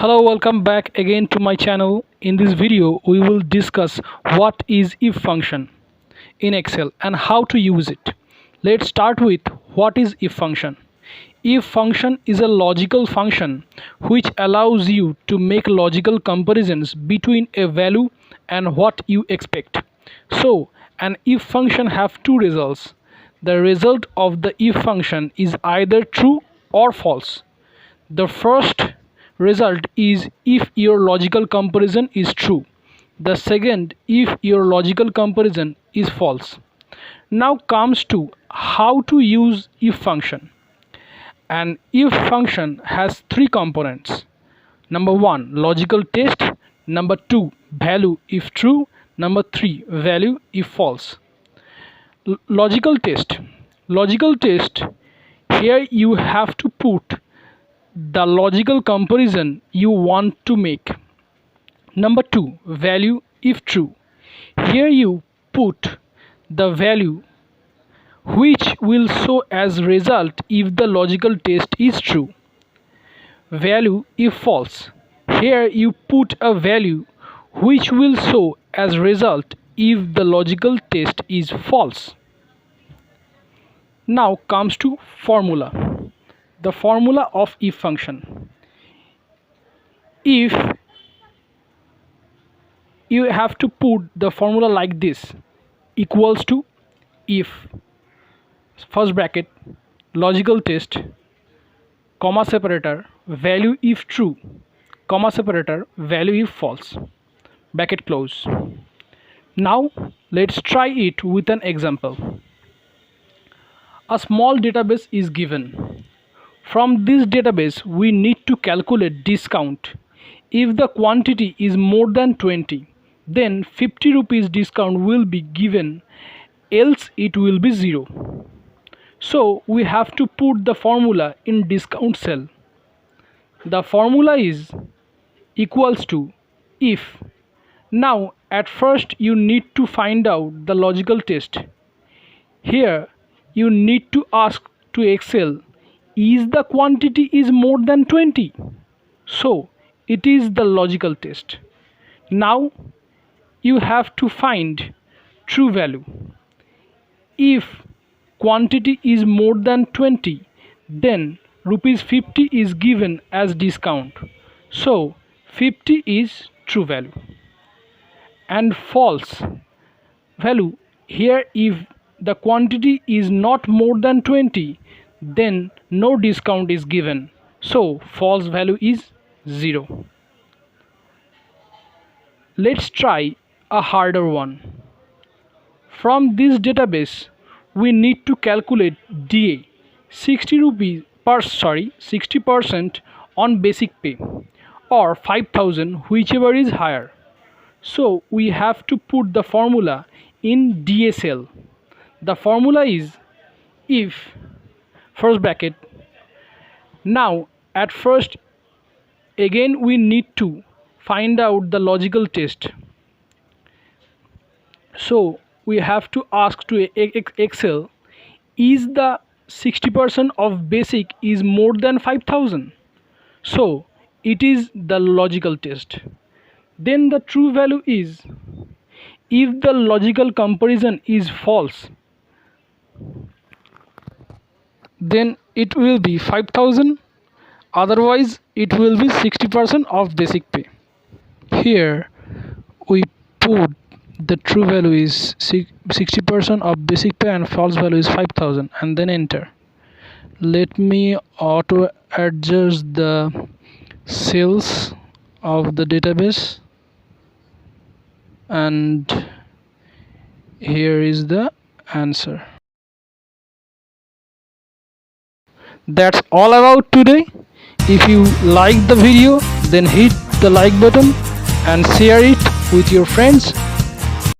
Hello, welcome back again to my channel. In this video we will discuss what is if function in Excel and how to use it. Let's start with what is if function. If function is a logical function which allows you to make logical comparisons between a value and what you expect. So an if function have two results. The result of the if function is either true or false. The first result is if your logical comparison is true. The second, if your logical comparison is false. Now comes to how to use if function. An if function has three components. Number 1, logical test. Number 2, value if true. Number 3, value if false. Logical test. Logical test, here you have to put the logical comparison you want to make. Number 2, value if true. Here you put the value which will show as result if the logical test is true. Value if false. Here you put a value which will show as result if the logical test is false. Now comes to formula. The formula of if function. If you have to put the formula like this, equals to if first bracket logical test comma separator value if true comma separator value if false bracket close. Now let's try it with an example. A small database is given. From this database we need to calculate discount. If the quantity is more than 20, then 50 rupees discount will be given, else it will be 0. So we have to put the formula in discount cell. The formula is equals to if. Now at first you need to find out the logical test. Here you need to ask to Excel, is the quantity is more than 20? So it is the logical test. Now you have to find true value. If quantity is more than 20, then rupees 50 is given as discount. So 50 is true value. And false value, here if the quantity is not more than 20, then no discount is given. So false value is 0. Let's try a harder one. From this database we need to calculate DA 60% on basic pay or 5,000, whichever is higher. So we have to put the formula in DA cell. The formula is if first bracket. Now at first again we need to find out the logical test. So we have to ask to Excel, is the 60% of basic is more than 5,000? So it is the logical test. Then the true value is if the logical comparison is false, then it will be 5,000, otherwise it will be 60% of basic pay. Here we put the true value is 60% of basic pay and false value is 5,000 and then enter. Let me auto adjust the cells of the database, and here is the answer. That's all about today. If you like the video, then hit the like button and share it with your friends.